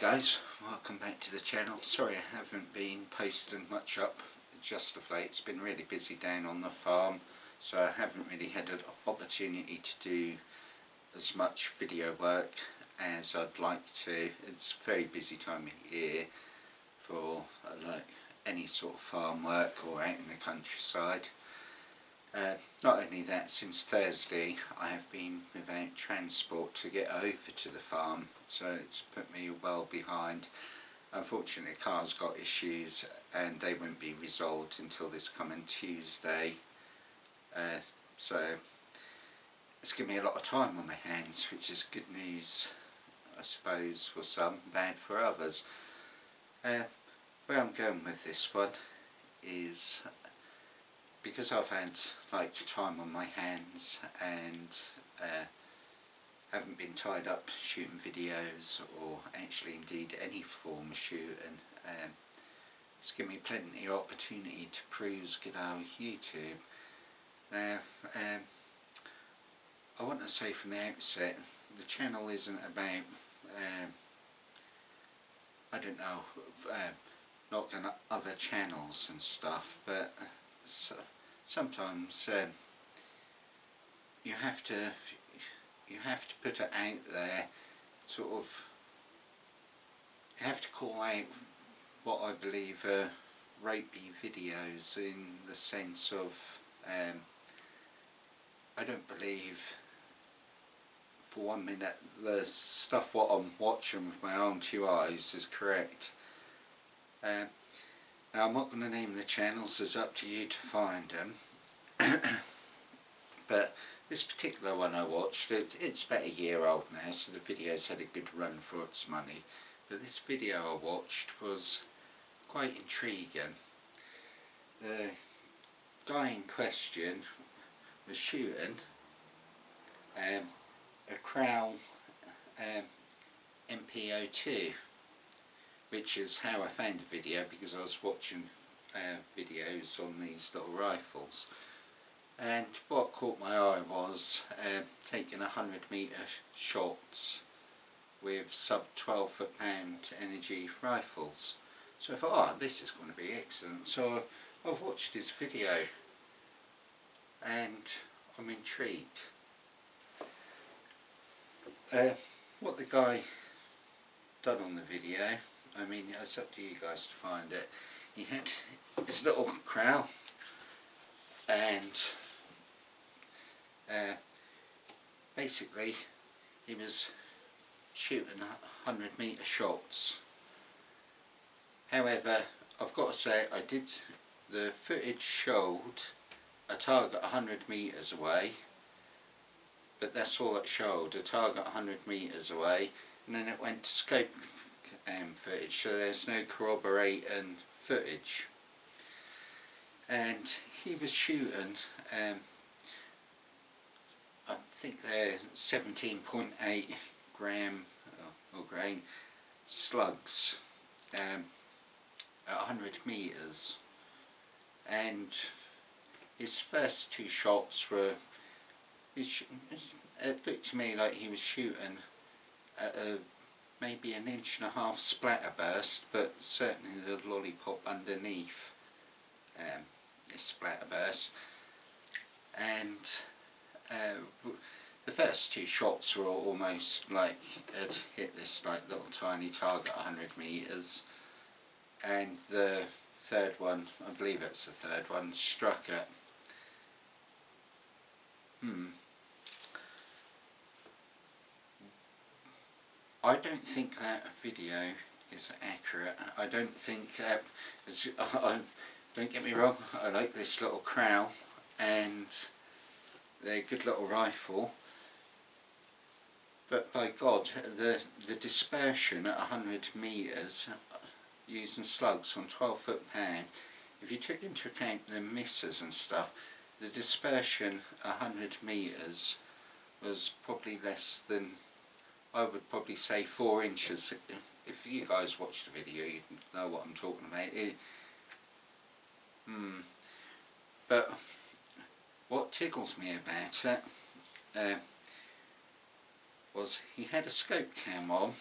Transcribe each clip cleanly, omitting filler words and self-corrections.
guys, welcome back to the channel. Sorry I haven't been posting much up just of late. It's been really busy down on the farm, so I haven't really had an opportunity to do as much video work as I'd like to. It's a very busy time of year for like any sort of farm work or out in the countryside. Not only that, since Thursday I have been without transport to get over to the farm, so it's put me well behind. Unfortunately, the car's got issues and they won't be resolved until this coming Tuesday, so it's given me a lot of time on my hands, which is good news I suppose for some, bad for others. Where I'm going with this one is because I've had like time on my hands and haven't been tied up shooting videos or actually indeed any form of shooting, it's given me plenty of opportunity to cruise good old YouTube. Now I want to say from the outset, the channel isn't about I don't know, knocking up other channels and stuff, but sometimes you have to put it out there, sort of. You have to call out what I believe are rapey videos, in the sense of I don't believe for 1 minute the stuff what I'm watching with my own two eyes is correct. Now I'm not going to name the channels, it's up to you to find them. But this particular one I watched, it's about a year old now, so the video's had a good run for its money. But this video I watched was quite intriguing. The guy in question was shooting a Kral Np02, which is how I found the video, because I was watching videos on these little rifles, and what caught my eye was taking 100-metre shots with sub 12 foot-pound energy rifles. So I thought, oh, this is going to be excellent. So I've watched this video and I'm intrigued. What the guy done on the video, I mean, it's up to you guys to find it. He had his little Kral and basically he was shooting 100-metre shots. However, I've got to say, the footage showed a target 100 metres away, but that's all it showed, a target 100 metres away, and then it went to scope footage, so there's no corroborating footage. And he was shooting, I think they're 17.8 gram or grain slugs at 100 metres, and his first two shots were, it looked to me like he was shooting at maybe 1.5 inch splatter burst, but certainly the lollipop underneath this splatter burst. And the first two shots were almost like it hit this like little tiny target 100 metres, and the third one, I believe it's the third one, struck it. I don't think that video is accurate. I don't think don't get me wrong, I like this little Kral and they're a good little rifle, but by God, the dispersion at 100 metres using slugs on 12 foot-pound, if you took into account the misses and stuff, the dispersion at 100 metres was probably less than, I would probably say 4 inches. If you guys watch the video, you know what I'm talking about. But what tickled me about it was he had a scope cam on,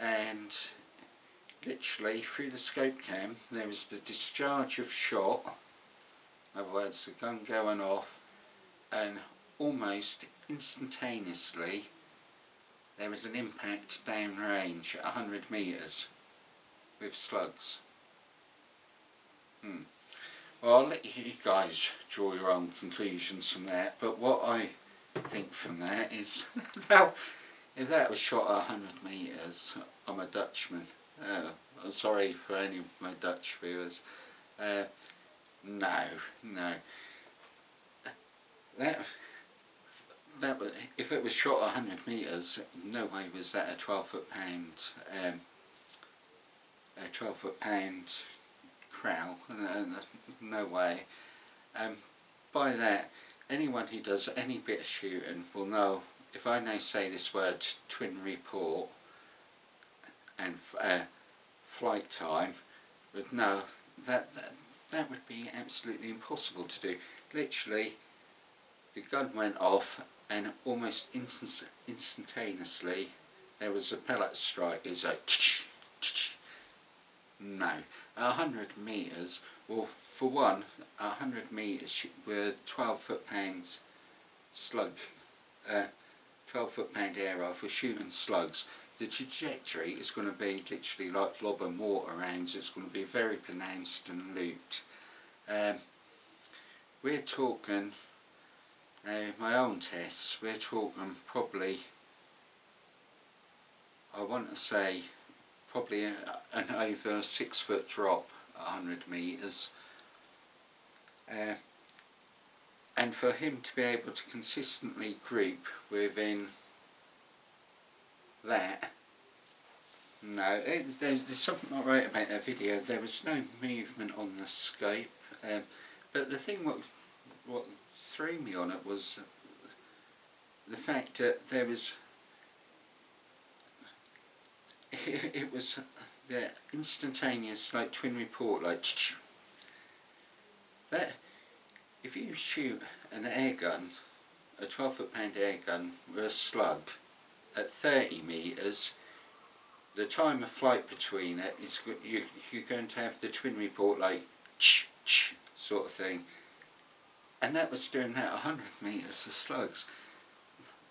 and literally through the scope cam there was the discharge of shot, in other words the gun going off, and almost instantaneously there was an impact down range at 100 metres with slugs. Well, I'll let you guys draw your own conclusions from that, but what I think from that is, well, if that was shot at 100 metres, I'm a Dutchman. I'm sorry for any of my Dutch viewers. No. That was, if it was shot at 100 metres, no way was that a 12-foot-pound Kral. No way. By that, anyone who does any bit of shooting will know, if I now say this word twin report and flight time, would know that would be absolutely impossible to do. Literally, the gun went off and almost instantaneously there was a pellet strike. It's like no. At 100 metres, well, for one, 100 metres with 12-foot-pound slug, 12-foot-pound air rifle shooting slugs, the trajectory is going to be literally like lob and mortar rounds. It's going to be very pronounced and looped. We're talking, my own tests, we're talking probably, I want to say, probably an over 6-foot drop at 100 metres. And for him to be able to consistently group within that, no, there's something not right about that video. There was no movement on the scope, but the thing what threw me on it was the fact that there was it was the instantaneous, like, twin report, like that. If you shoot an air gun, a 12-foot-pound air gun with a slug at 30 metres, the time of flight between it is you're going to have the twin report, like sort of thing, and that was doing that 100 metres of slugs.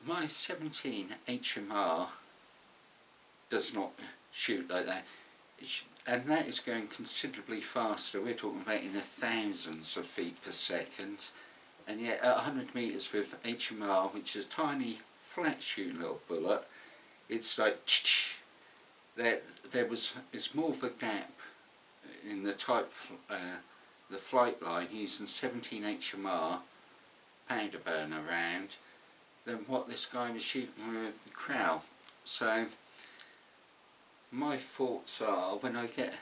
My 17 HMR does not shoot like that, and that is going considerably faster. We're talking about in the thousands of feet per second, and yet at 100 metres with HMR, which is a tiny flat shooting little bullet, it's like it's more of a gap in the the flight line using 17 HMR powder burner round than what this guy was shooting with the Kral. So my thoughts are, when I get,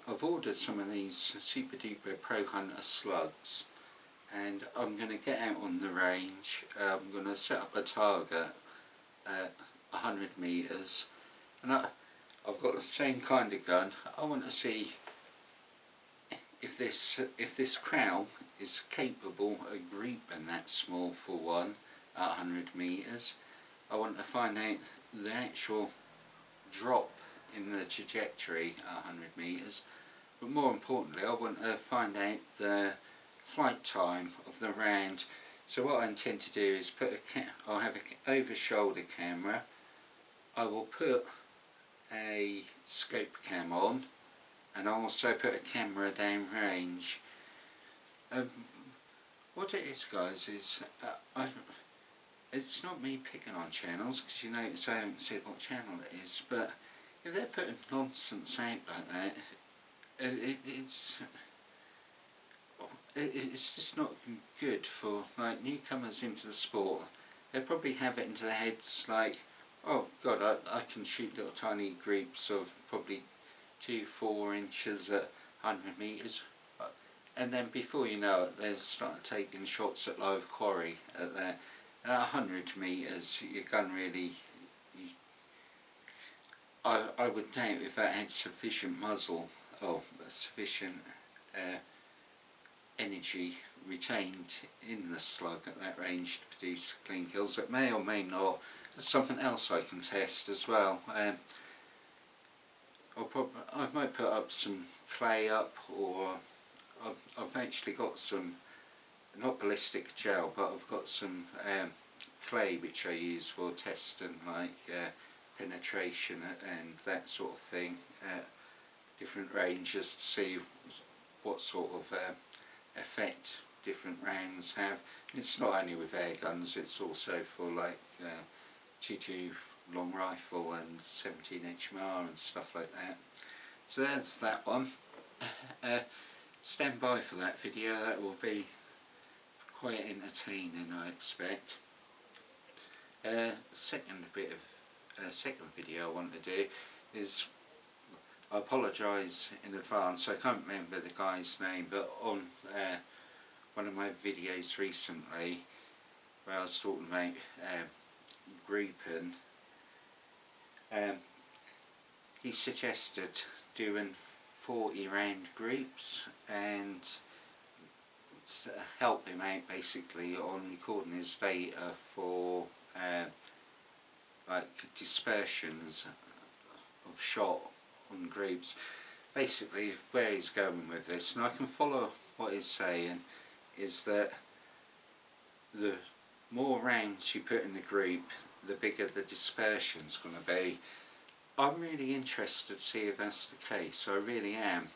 I've ordered some of these Super Duper Pro Hunter slugs, and I'm going to get out on the range. I'm going to set up a target at 100 metres, and I've got the same kind of gun. I want to see if this Kral is capable of grouping that small for one at 100 metres. I want to find out the actual drop in the trajectory at 100 metres, but more importantly I want to find out the flight time of the round. So what I intend to do is I'll have an over shoulder camera, I will put a scope cam on, and I'll also put a camera down range. What it is, guys, is it's not me picking on channels, because you notice I haven't said what channel it is, but if they're putting nonsense out like that, it's just not good for, like, newcomers into the sport. They probably have it into their heads like, oh god, I can shoot little tiny groups of probably 2-4 inches at 100 metres, and then before you know it they're starting taking shots at live quarry at that. At 100 metres your gun really, I would doubt if that had sufficient muzzle, or sufficient energy retained in the slug at that range to produce clean kills. It may or may not. There's something else I can test as well. I might put up some clay up, or I've actually got some, not ballistic gel, but I've got some clay which I use for testing like penetration and that sort of thing at different ranges, to see what sort of effect different rounds have. It's not only with air guns, it's also for like 2 long rifle and 17 HMR and stuff like that. So there's that one. Stand by for that video, that will be quite entertaining, I expect. Second video I want to do is, I apologise in advance, I can't remember the guy's name, but on one of my videos recently where I was talking about grouping, he suggested doing 40 round groups and help him out basically on recording his data for like dispersions of shot on groups. Basically where he's going with this, and I can follow what he's saying, is that the more rounds you put in the group, the bigger the dispersion's going to be. I'm really interested to see if that's the case, I really am.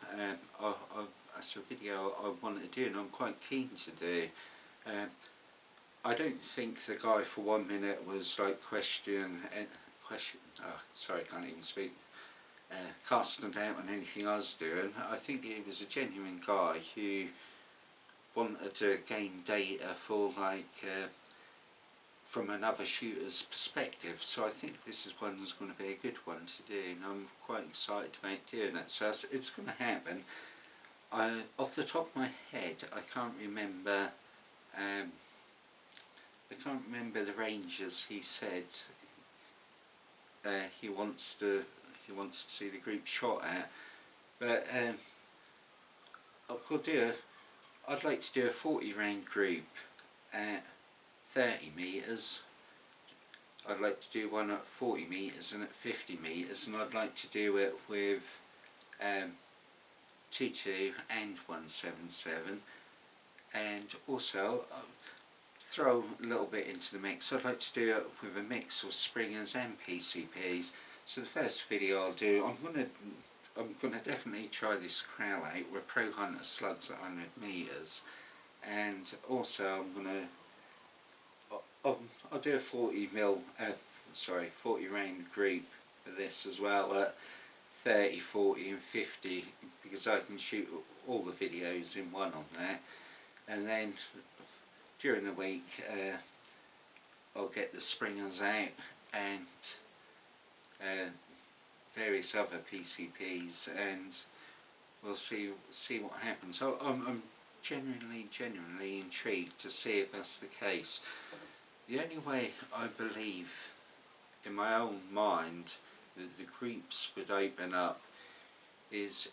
That's a video I want to do and I'm quite keen to do. I don't think the guy for 1 minute was like casting doubt on anything I was doing. I think he was a genuine guy who wanted to gain data for like from another shooter's perspective, so I think this is one that's going to be a good one to do, and I'm quite excited about doing it. So it's going to happen. Off the top of my head, I can't remember the ranges he said he wants to see the group shot at, but I'd like to do a 40 round group at 30 metres. I'd like to do one at 40 metres and at 50 metres, and I'd like to do it with 100 and 177, and also throw a little bit into the mix. I'd like to do it with a mix of springers and PCPs. So the first video I'll do, I'm gonna definitely try this Kral out with Pro Hunter Slugs at 100 metres, and also I'll do a 40 round group for this as well at 30, 40 and 50, because I can shoot all the videos in one on that. And then during the week I'll get the springers out and various other PCPs, and we'll see what happens. So I'm genuinely intrigued to see if that's the case. The only way I believe in my own mind that the groups would open up is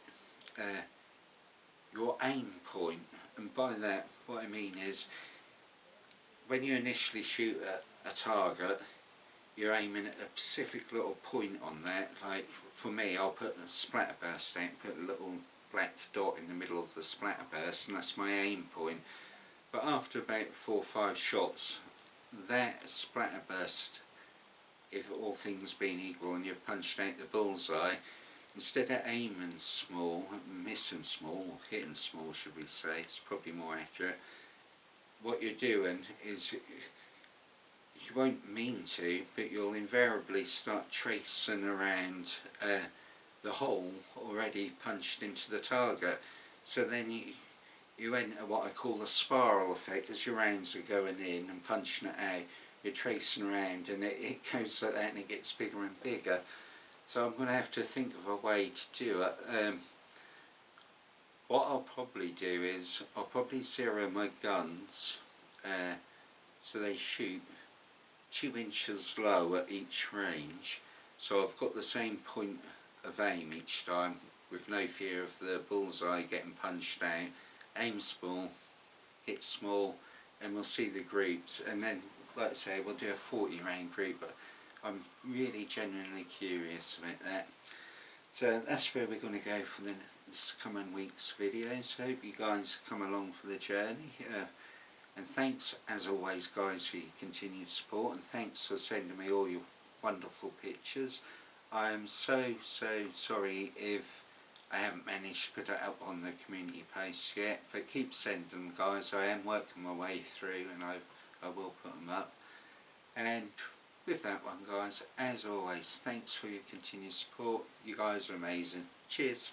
your aim point, and by that what I mean is, when you initially shoot at a target, you're aiming at a specific little point on that. Like for me, I'll put a splatterburst out, put a little black dot in the middle of the splatterburst, and that's my aim point. But after about 4 or 5 shots, that splatterburst, if all things being equal and you've punched out the bullseye, instead of aiming small, missing small, or hitting small should we say, it's probably more accurate, what you're doing is, you won't mean to, but you'll invariably start tracing around the hole already punched into the target. So then you enter what I call the spiral effect. As your rounds are going in and punching it out, you're tracing around, and it goes like that and it gets bigger and bigger. So I'm going to have to think of a way to do it. What I'll probably do is, I'll probably zero my guns so they shoot 2 inches low at each range, so I've got the same point of aim each time, with no fear of the bullseye getting punched out. Aim small, hit small, and we'll see the groups. And then, like I say, we'll do a 40 round group, but I'm really genuinely curious about that. So that's where we're going to go for this coming week's videos. Hope you guys come along for the journey. And thanks as always guys for your continued support, and thanks for sending me all your wonderful pictures. I am so sorry if I haven't managed to put it up on the community post yet, but keep sending them guys. I am working my way through, and I will put them up. And with that one guys, as always, thanks for your continued support. You guys are amazing. Cheers.